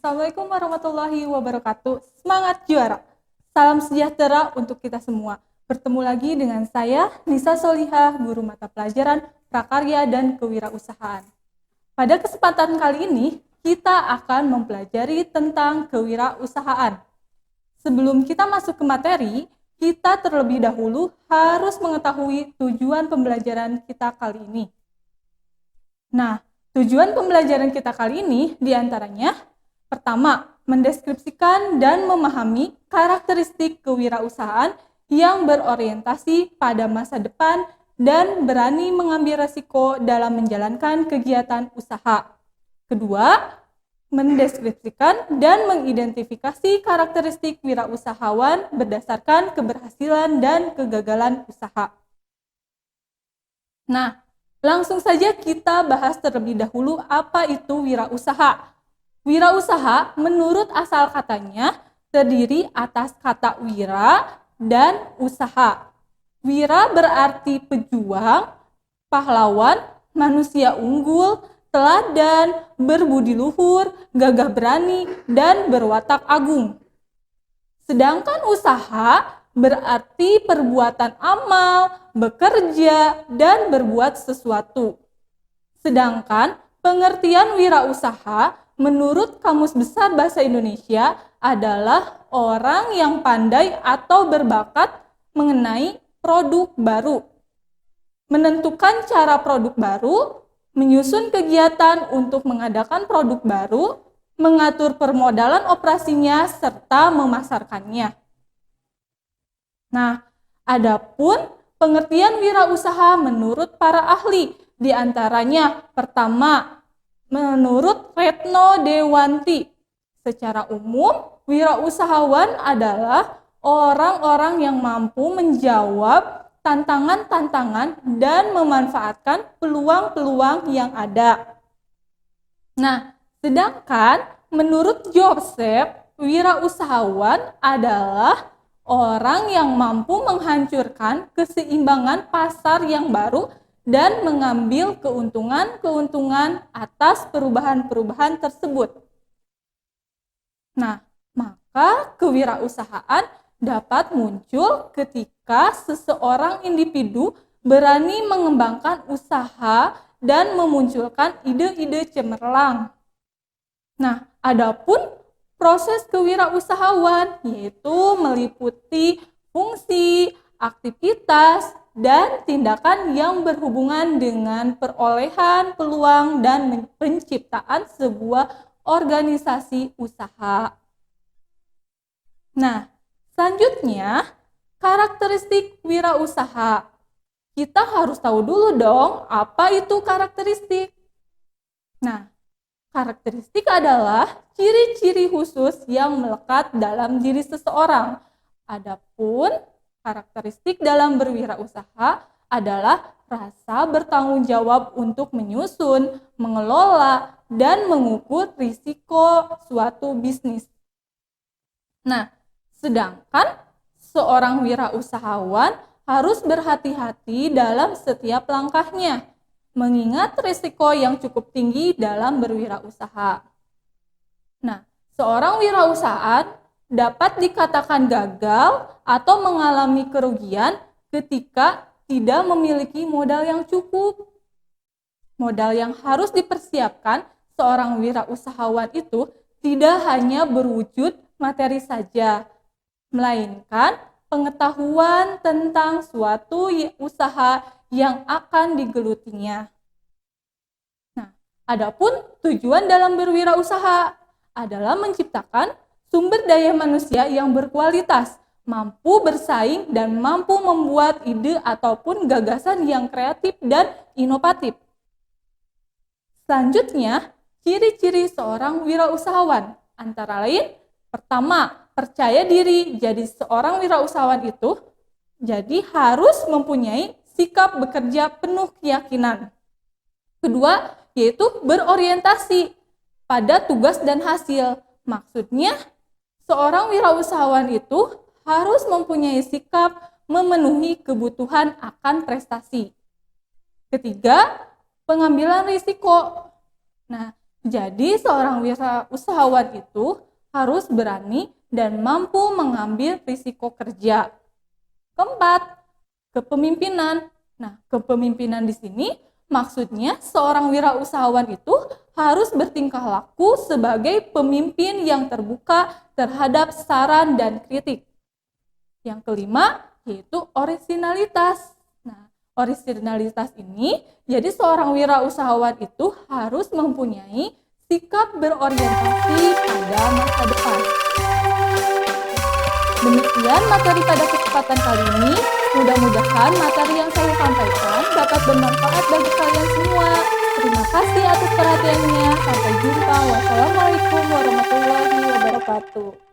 Assalamualaikum warahmatullahi wabarakatuh. Semangat juara. Salam sejahtera untuk kita semua. Bertemu lagi dengan saya, Nisa Solihah, guru mata pelajaran Prakarya dan Kewirausahaan. Pada kesempatan kali ini, kita akan mempelajari tentang kewirausahaan. Sebelum kita masuk ke materi, kita terlebih dahulu harus mengetahui tujuan pembelajaran kita kali ini. Nah, tujuan pembelajaran kita kali ini diantaranya, pertama, mendeskripsikan dan memahami karakteristik kewirausahaan yang berorientasi pada masa depan dan berani mengambil resiko dalam menjalankan kegiatan usaha. Kedua, mendeskripsikan dan mengidentifikasi karakteristik wirausahawan berdasarkan keberhasilan dan kegagalan usaha. Nah, langsung saja kita bahas terlebih dahulu apa itu wirausaha. Wirausaha menurut asal katanya terdiri atas kata wira dan usaha. Wira berarti pejuang, pahlawan, manusia unggul, teladan, berbudi luhur, gagah berani, dan berwatak agung. Sedangkan usaha berarti perbuatan amal, bekerja, dan berbuat sesuatu. Sedangkan pengertian wirausaha menurut Kamus Besar Bahasa Indonesia adalah orang yang pandai atau berbakat mengenai produk baru, menentukan cara produk baru, menyusun kegiatan untuk mengadakan produk baru, mengatur permodalan operasinya, serta memasarkannya. Nah, adapun pengertian wirausaha menurut para ahli, diantaranya pertama, menurut Retno Dewanti, secara umum wirausahawan adalah orang-orang yang mampu menjawab tantangan-tantangan dan memanfaatkan peluang-peluang yang ada. Nah, sedangkan menurut Joseph, wirausahawan adalah orang yang mampu menghancurkan keseimbangan pasar yang baru dan mengambil keuntungan-keuntungan atas perubahan-perubahan tersebut. Nah, maka kewirausahaan dapat muncul ketika seseorang individu berani mengembangkan usaha dan memunculkan ide-ide cemerlang. Nah, adapun proses kewirausahawan yaitu meliputi fungsi, aktivitas, dan tindakan yang berhubungan dengan perolehan peluang dan penciptaan sebuah organisasi usaha. Nah, selanjutnya karakteristik wirausaha. Kita harus tahu dulu dong apa itu karakteristik. Nah, karakteristik adalah ciri-ciri khusus yang melekat dalam diri seseorang. Adapun karakteristik dalam berwirausaha adalah rasa bertanggung jawab untuk menyusun, mengelola, dan mengukur risiko suatu bisnis. Nah, sedangkan seorang wirausahawan harus berhati-hati dalam setiap langkahnya, mengingat risiko yang cukup tinggi dalam berwirausaha. Nah, seorang wirausahaan dapat dikatakan gagal atau mengalami kerugian ketika tidak memiliki modal yang cukup. Modal yang harus dipersiapkan seorang wirausahawan itu tidak hanya berwujud materi saja, melainkan pengetahuan tentang suatu usaha yang akan digelutinya. Nah, adapun tujuan dalam berwirausaha adalah menciptakan sumber daya manusia yang berkualitas, mampu bersaing dan mampu membuat ide ataupun gagasan yang kreatif dan inovatif. Selanjutnya, ciri-ciri seorang wirausahawan antara lain, pertama, percaya diri. Jadi seorang wirausahawan itu jadi harus mempunyai sikap bekerja penuh keyakinan. Kedua, yaitu berorientasi pada tugas dan hasil. Maksudnya, seorang wirausahawan itu harus mempunyai sikap memenuhi kebutuhan akan prestasi. Ketiga, pengambilan risiko. Nah, Jadi seorang wirausahawan itu harus berani dan mampu mengambil risiko kerja. Keempat, kepemimpinan. Nah, kepemimpinan di sini maksudnya seorang wirausahawan itu harus bertingkah laku sebagai pemimpin yang terbuka terhadap saran dan kritik. Yang kelima, yaitu orisinalitas. Nah, orisinalitas ini, jadi seorang wirausahawan itu harus mempunyai sikap berorientasi pada masa depan. Demikian materi pada kesempatan kali ini. Mudah-mudahan materi yang saya sampaikan dapat bermanfaat bagi kalian semua. Terima kasih atas perhatiannya. Sampai jumpa. Wassalamualaikum warahmatullahi wabarakatuh.